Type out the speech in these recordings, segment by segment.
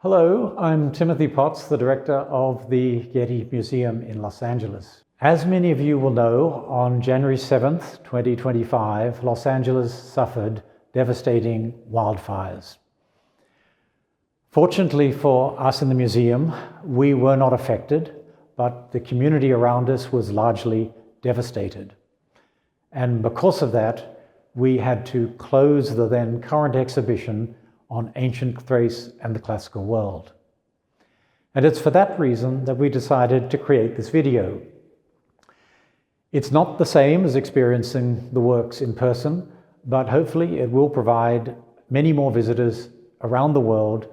Hello, I'm Timothy Potts, the director of the Getty Museum in Los Angeles. As many of you will know, on January 7th, 2025, Los Angeles suffered devastating wildfires. Fortunately for us in the museum, we were not affected, but the community around us was largely devastated. And because of that, we had to close the then current exhibition on ancient Thrace and the classical world. And it's for that reason that we decided to create this video. It's not the same as experiencing the works in person, but hopefully it will provide many more visitors around the world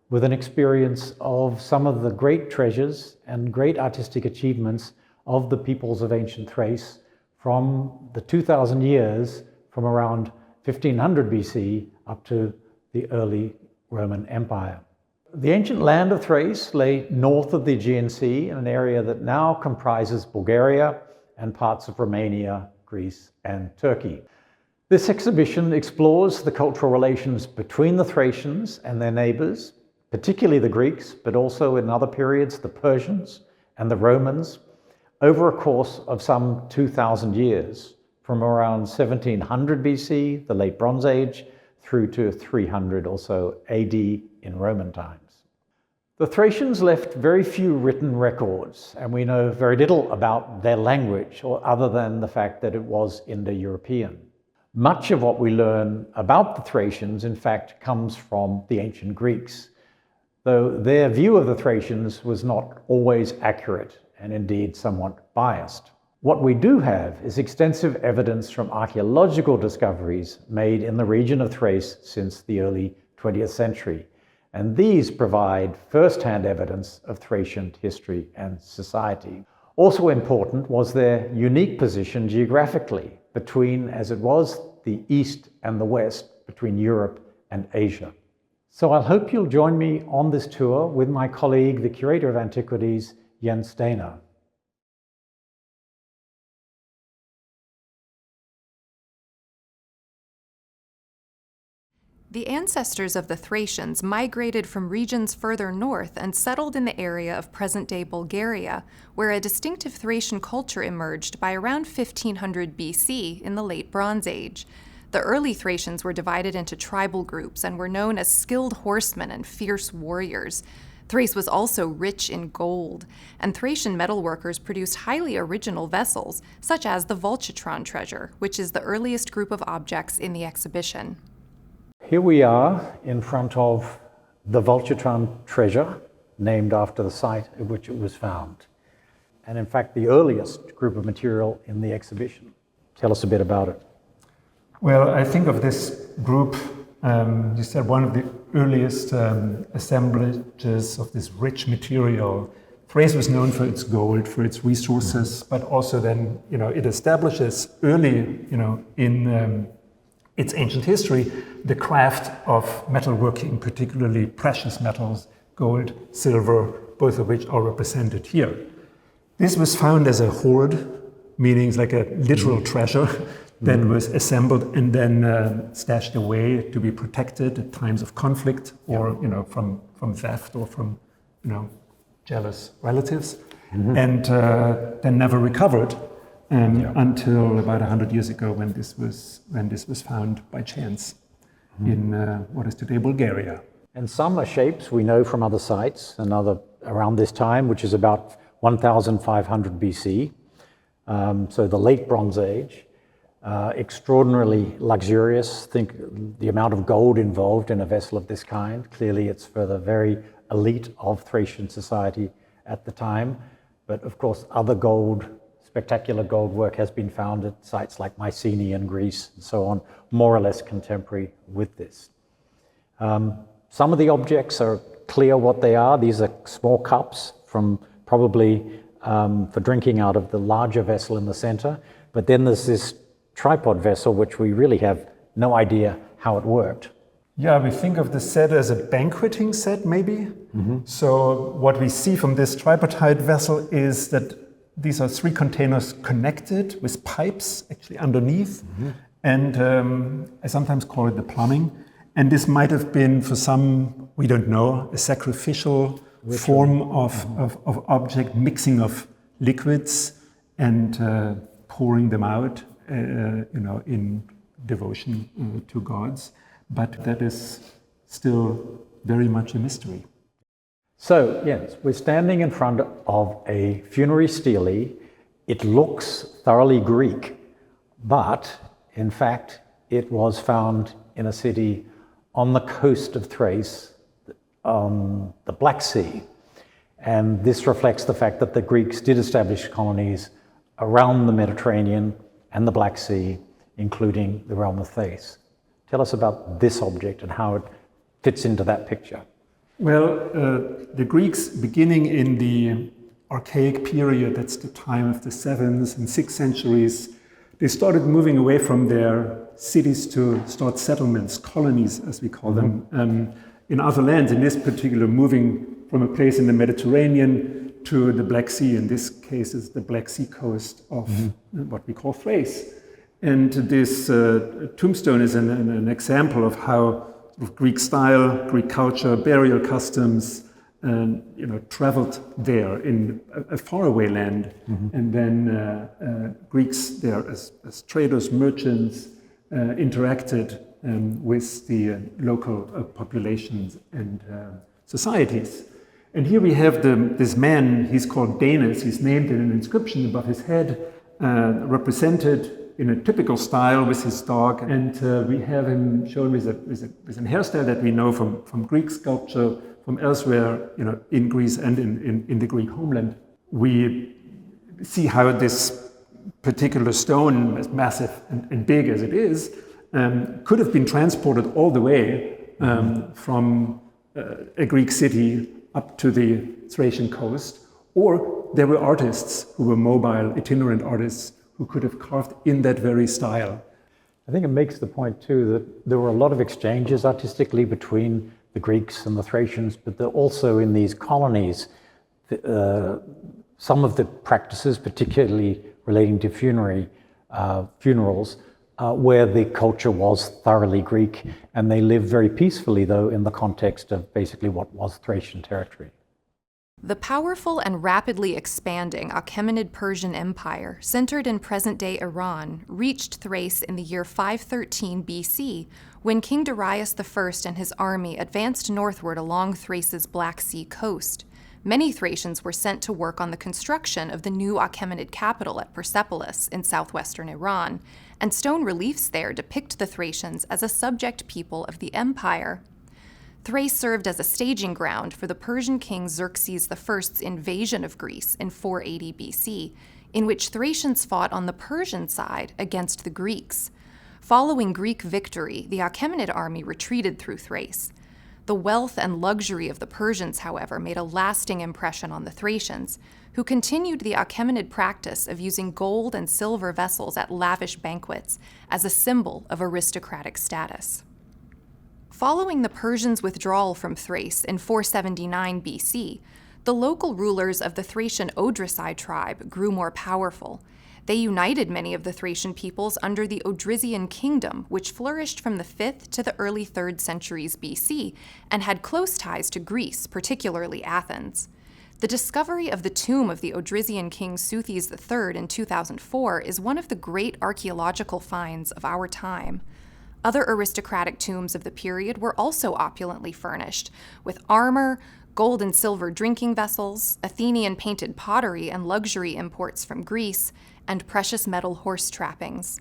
with an experience of some of the great treasures and great artistic achievements of the peoples of ancient Thrace from the 2,000 years from around 1500 BC up to the early Roman Empire. The ancient land of Thrace lay north of the Aegean Sea in an area that now comprises Bulgaria and parts of Romania, Greece, and Turkey. This exhibition explores the cultural relations between the Thracians and their neighbors, particularly the Greeks, but also in other periods the Persians and the Romans, over a course of some 2,000 years, from around 1700 BC, the Late Bronze Age, through to 300 or so AD in Roman times. The Thracians left very few written records, and we know very little about their language, other than the fact that it was Indo-European. Much of what we learn about the Thracians, in fact, comes from the ancient Greeks, though their view of the Thracians was not always accurate, and indeed somewhat biased. What we do have is extensive evidence from archaeological discoveries made in the region of Thrace since the early 20th century, and these provide first-hand evidence of Thracian history and society. Also important was their unique position geographically between, as it was, the East and the West, between Europe and Asia. So I hope you'll join me on this tour with my colleague, the Curator of Antiquities, Jens Steiner. The ancestors of the Thracians migrated from regions further north and settled in the area of present-day Bulgaria, where a distinctive Thracian culture emerged by around 1500 BC in the Late Bronze Age. The early Thracians were divided into tribal groups and were known as skilled horsemen and fierce warriors. Thrace was also rich in gold, and Thracian metalworkers produced highly original vessels, such as the Vulcitron treasure, which is the earliest group of objects in the exhibition. Here we are in front of the Vulcitron treasure, named after the site at which it was found, and in fact the earliest group of material in the exhibition. Tell us a bit about it. Well, I think of this group, you said one of the earliest assemblages of this rich material. Thrace was known for its gold, for its resources, but also then, it establishes early, in its ancient history, the craft of metalworking, particularly precious metals, gold, silver, both of which are represented here. This was found as a hoard, meaning it's like a literal treasure that was assembled and then stashed away to be protected at times of conflict or from theft or from jealous relatives, and then never recovered. Until about 100 years ago, when this was found by chance in what is today Bulgaria. And some are shapes we know from other sites, another around this time, which is about 1500 BC, so the Late Bronze Age. Extraordinarily luxurious. Think the amount of gold involved in a vessel of this kind. Clearly it's for the very elite of Thracian society at the time, but of course other spectacular gold work has been found at sites like Mycenae in Greece and so on, more or less contemporary with this. Some of the objects are clear what they are. These are small cups from probably for drinking out of the larger vessel in the center. But then there's this tripod vessel, which we really have no idea how it worked. Yeah, we think of the set as a banqueting set, maybe. So what we see from this tripartite vessel is that these are 3 containers connected with pipes actually underneath. And I sometimes call it the plumbing. And this might have been for some we don't know, a sacrificial form of object, mixing of liquids and pouring them out, in devotion to gods. But that is still very much a mystery. So, yes, we're standing in front of a funerary stele. It looks thoroughly Greek, but in fact, it was found in a city on the coast of Thrace, on the Black Sea. And this reflects the fact that the Greeks did establish colonies around the Mediterranean and the Black Sea, including the realm of Thrace. Tell us about this object and how it fits into that picture. Well, the Greeks, beginning in the Archaic period, that's the time of the 7th and 6th centuries, they started moving away from their cities to start settlements, colonies, as we call them, in other lands. In this particular, moving from a place in the Mediterranean to the Black Sea. In this case, is the Black Sea coast of what we call Thrace. And this tombstone is an example of how Greek style, Greek culture, burial customs, traveled there in a faraway land. And then Greeks there as traders, merchants, interacted with the local populations and societies. And here we have this man, he's called Danes, he's named in an inscription above his head, represented in a typical style with his dog. And we have him shown with a hairstyle that we know from Greek sculpture, from elsewhere, in Greece and in the Greek homeland. We see how this particular stone, as massive and big as it is, could have been transported all the way from a Greek city up to the Thracian coast, or there were artists who were mobile, itinerant artists who could have carved in that very style. I think it makes the point too that there were a lot of exchanges artistically between the Greeks and the Thracians, but also in these colonies, some of the practices, particularly relating to funerals, where the culture was thoroughly Greek, and they lived very peacefully, though, in the context of basically what was Thracian territory. The powerful and rapidly expanding Achaemenid Persian Empire, centered in present-day Iran, reached Thrace in the year 513 BC, when King Darius I and his army advanced northward along Thrace's Black Sea coast. Many Thracians were sent to work on the construction of the new Achaemenid capital at Persepolis in southwestern Iran, and stone reliefs there depict the Thracians as a subject people of the empire. Thrace served as a staging ground for the Persian king Xerxes I's invasion of Greece in 480 BC, in which Thracians fought on the Persian side against the Greeks. Following Greek victory, the Achaemenid army retreated through Thrace. The wealth and luxury of the Persians, however, made a lasting impression on the Thracians, who continued the Achaemenid practice of using gold and silver vessels at lavish banquets as a symbol of aristocratic status. Following the Persians' withdrawal from Thrace in 479 BC, the local rulers of the Thracian Odrysi tribe grew more powerful. They united many of the Thracian peoples under the Odrysian kingdom, which flourished from the 5th to the early 3rd centuries BC and had close ties to Greece, particularly Athens. The discovery of the tomb of the Odrysian king Seuthes III in 2004 is one of the great archaeological finds of our time. Other aristocratic tombs of the period were also opulently furnished, with armor, gold and silver drinking vessels, Athenian painted pottery and luxury imports from Greece, and precious metal horse trappings.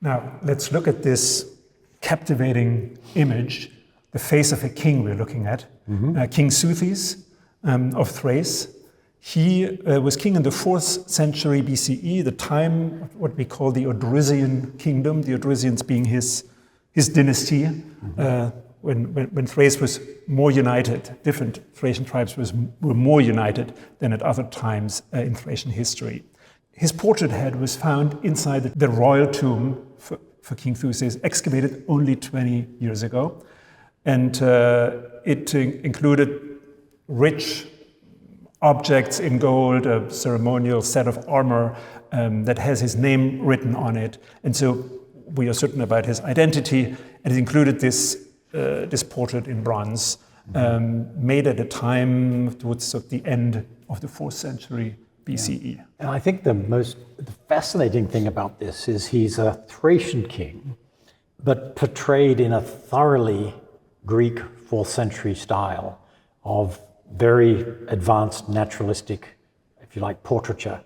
Now, let's look at this captivating image, the face of a king we're looking at, King Seuthes of Thrace. He was king in the 4th century BCE, the time of what we call the Odrysian kingdom, the Odrysians being his dynasty, when Thrace was more united. Different Thracian tribes were more united than at other times in Thracian history. His portrait head was found inside the royal tomb for King Seuthes, excavated only 20 years ago. And it included rich objects in gold, a ceremonial set of armor that has his name written on it. And so we are certain about his identity, and it included this portrait in bronze made at a time towards sort of the end of the 4th century BCE. And I think the fascinating thing about this is he's a Thracian king, but portrayed in a thoroughly Greek 4th century style of very advanced naturalistic, if you like, portraiture.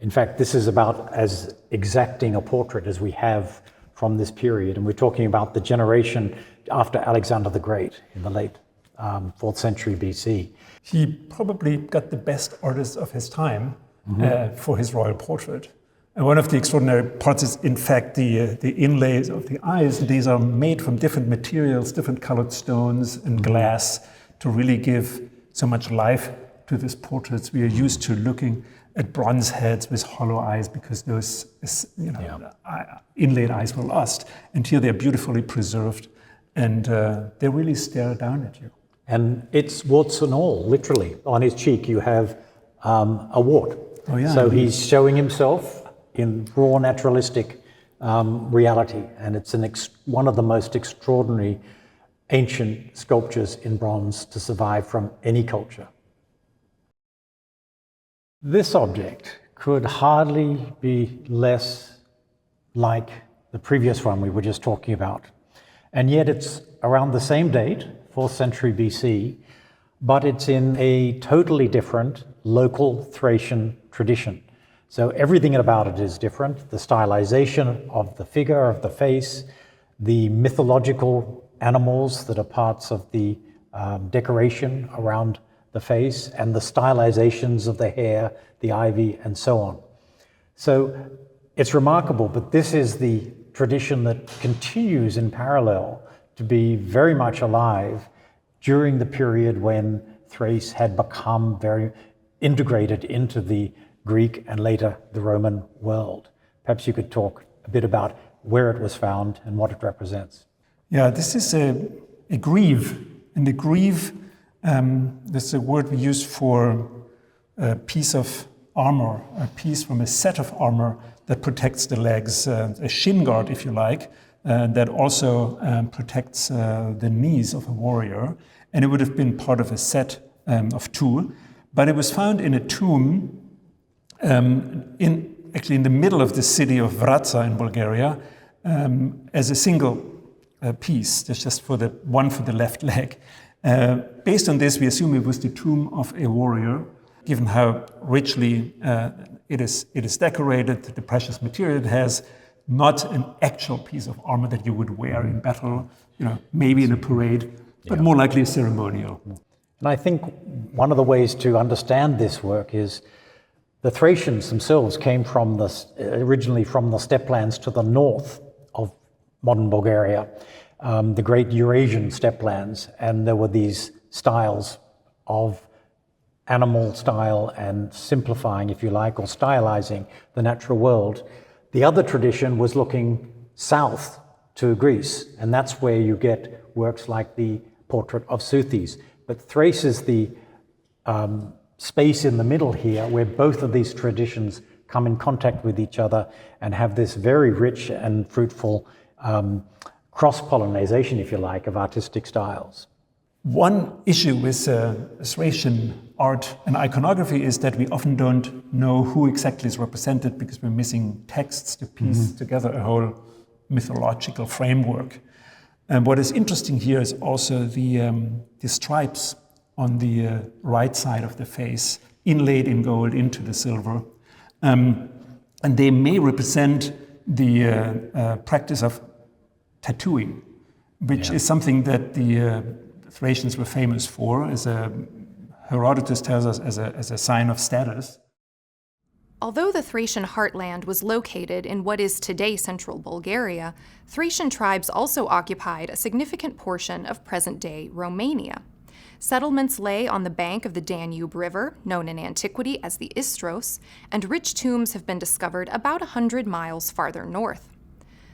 In fact, this is about as exacting a portrait as we have from this period. And we're talking about the generation after Alexander the Great in the late 4th century BC. He probably got the best artist of his time for his royal portrait. And one of the extraordinary parts is, in fact, the inlays of the eyes. These are made from different materials, different colored stones and glass to really give so much life to these portraits. We are used to looking at bronze heads with hollow eyes because those inlaid eyes were lost. And here they're beautifully preserved and they really stare down at you. And it's warts and all, literally. On his cheek you have a wart. Oh, yeah, so indeed. he's showing himself in raw naturalistic reality. And it's one of the most extraordinary ancient sculptures in bronze to survive from any culture. This object could hardly be less like the previous one we were just talking about. And yet it's around the same date, 4th century BC, but it's in a totally different local Thracian tradition. So everything about it is different. The stylization of the figure, of the face, the mythological animals that are parts of the decoration around the face, and the stylizations of the hair, the ivy, and so on. So it's remarkable, but this is the tradition that continues in parallel to be very much alive during the period when Thrace had become very integrated into the Greek and later the Roman world. Perhaps you could talk a bit about where it was found and what it represents. Yeah, this is a greave, and the greave, this is a word we use for a piece of armor, a piece from a set of armor that protects the legs, a shin guard, if you like, that also protects the knees of a warrior. And it would have been part of a set of two, but it was found in a tomb actually in the middle of the city of Vratsa in Bulgaria as a single piece. There's just for the one for the left leg. Based on this, we assume it was the tomb of a warrior, given how richly it is decorated, the precious material it has, not an actual piece of armor that you would wear in battle, maybe in a parade, but more likely ceremonial. And I think one of the ways to understand this work is the Thracians themselves came originally from the steppelands to the north of modern Bulgaria, the great Eurasian steppelands, and there were these styles of animal style and simplifying, if you like, or stylizing the natural world. The other tradition was looking south to Greece, and that's where you get works like the portrait of Seuthes. But Thrace is the space in the middle here where both of these traditions come in contact with each other and have this very rich and fruitful cross-pollination, if you like, of artistic styles. One issue with Thracian art and iconography is that we often don't know who exactly is represented because we're missing texts to piece together a whole mythological framework. And what is interesting here is also the stripes on the right side of the face, inlaid in gold into the silver. And they may represent the practice of tattooing, which is something that the Thracians were famous for, as Herodotus tells us, as a sign of status. Although the Thracian heartland was located in what is today central Bulgaria, Thracian tribes also occupied a significant portion of present-day Romania. Settlements lay on the bank of the Danube River, known in antiquity as the Istros, and rich tombs have been discovered about 100 miles farther north.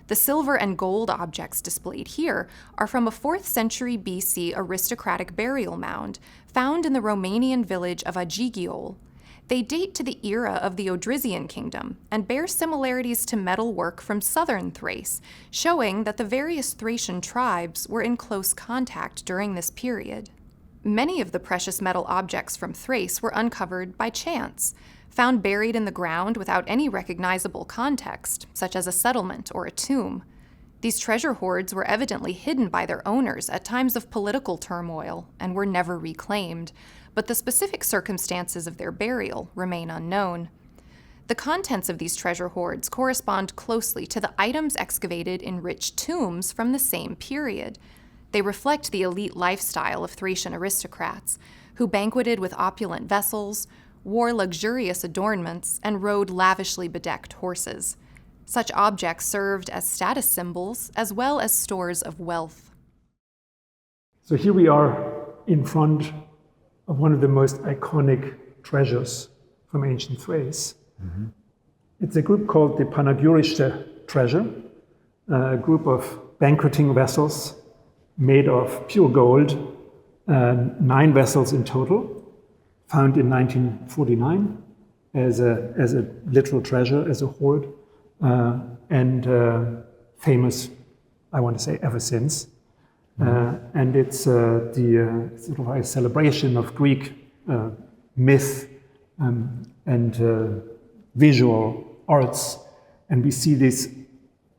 The silver and gold objects displayed here are from a 4th century BC aristocratic burial mound found in the Romanian village of Agigiol. They date to the era of the Odrysian kingdom and bear similarities to metalwork from southern Thrace, showing that the various Thracian tribes were in close contact during this period. Many of the precious metal objects from Thrace were uncovered by chance, found buried in the ground without any recognizable context, such as a settlement or a tomb. These treasure hoards were evidently hidden by their owners at times of political turmoil and were never reclaimed, but the specific circumstances of their burial remain unknown. The contents of these treasure hoards correspond closely to the items excavated in rich tombs from the same period. They reflect the elite lifestyle of Thracian aristocrats, who banqueted with opulent vessels, wore luxurious adornments, and rode lavishly bedecked horses. Such objects served as status symbols as well as stores of wealth. So here we are in front of one of the most iconic treasures from ancient Thrace. Mm-hmm. It's a group called the Panegyrische treasure, a group of banqueting vessels made of pure gold, 9 vessels in total, found in 1949 as a literal treasure, as a hoard, and famous, I want to say, ever since. And it's the sort of a celebration of Greek myth and visual arts. And we see these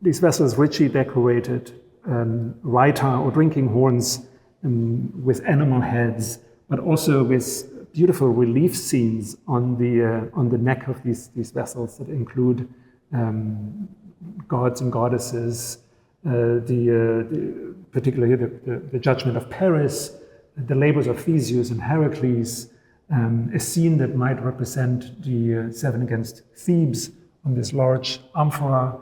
vessels richly decorated, raita or drinking horns with animal heads, but also with beautiful relief scenes on the neck of these vessels that include gods and goddesses, particularly the judgment of Paris, the labors of Theseus and Heracles, a scene that might represent the 7 against Thebes on this large amphora.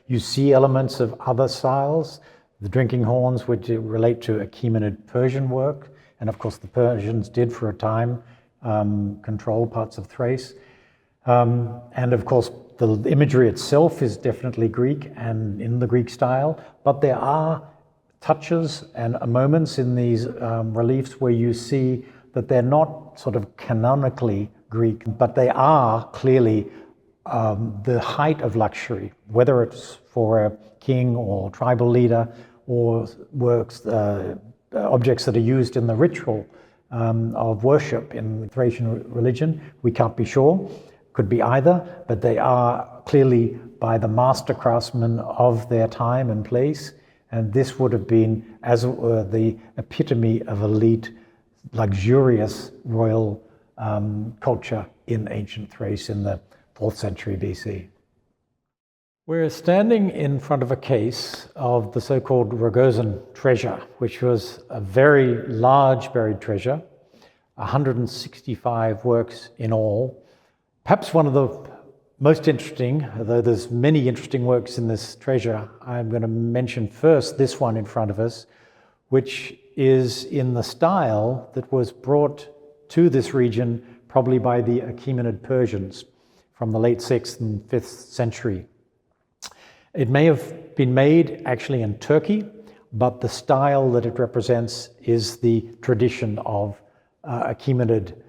You see elements of other styles, the drinking horns, which relate to Achaemenid Persian work, and of course the Persians did for a time control parts of Thrace. And of course the imagery itself is definitely Greek and in the Greek style, but there are touches and moments in these reliefs where you see that they're not sort of canonically Greek, but they are clearly the height of luxury, whether it's for a king or tribal leader or works, objects that are used in the ritual of worship in Thracian religion. We can't be sure. Could be either, but they are clearly by the master craftsmen of their time and place. And this would have been, as it were, the epitome of elite, luxurious royal culture in ancient Thrace in the 4th century BC. We're standing in front of a case of the so-called Rogozin treasure, which was a very large buried treasure, 165 works in all. Perhaps one of the most interesting, though there's many interesting works in this treasure, I'm going to mention first this one in front of us, which is in the style that was brought to this region probably by the Achaemenid Persians from the late 6th and 5th century. It may have been made actually in Turkey, but the style that it represents is the tradition of Achaemenid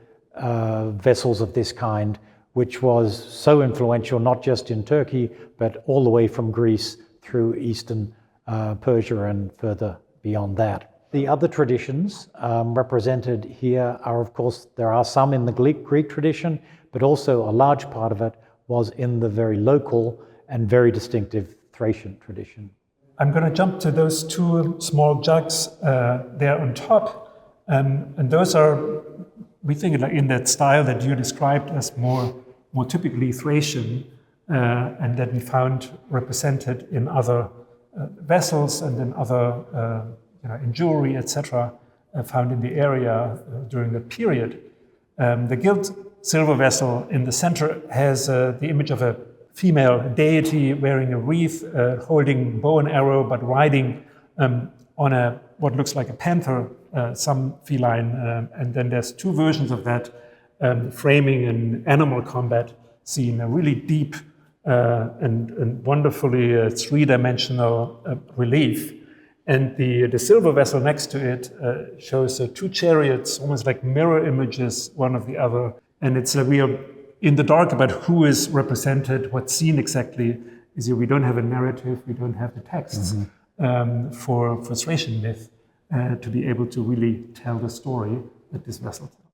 vessels of this kind, which was so influential not just in Turkey, but all the way from Greece through Eastern Persia and further beyond that. The other traditions represented here are, of course, there are some in the Greek tradition, but also a large part of it was in the very local and very distinctive Thracian tradition. I'm going to jump to those 2 small jugs there on top, and those are, we think, in that style that you described as more typically Thracian, and that we found represented in other vessels and in other in jewelry, etc., found in the area during that period. The gilt silver vessel in the center has the image of a female deity wearing a wreath, holding bow and arrow, but riding on what looks like a panther, some feline. And then there's 2 versions of that, framing an animal combat scene, a really deep and wonderfully 3-dimensional relief. And the silver vessel next to it shows 2 chariots, almost like mirror images, one of the other. And it's we are in the dark about who is represented, what's seen exactly. Is we don't have a narrative, we don't have the texts for Thracian myth. to be able to really tell the story that this vessel tells.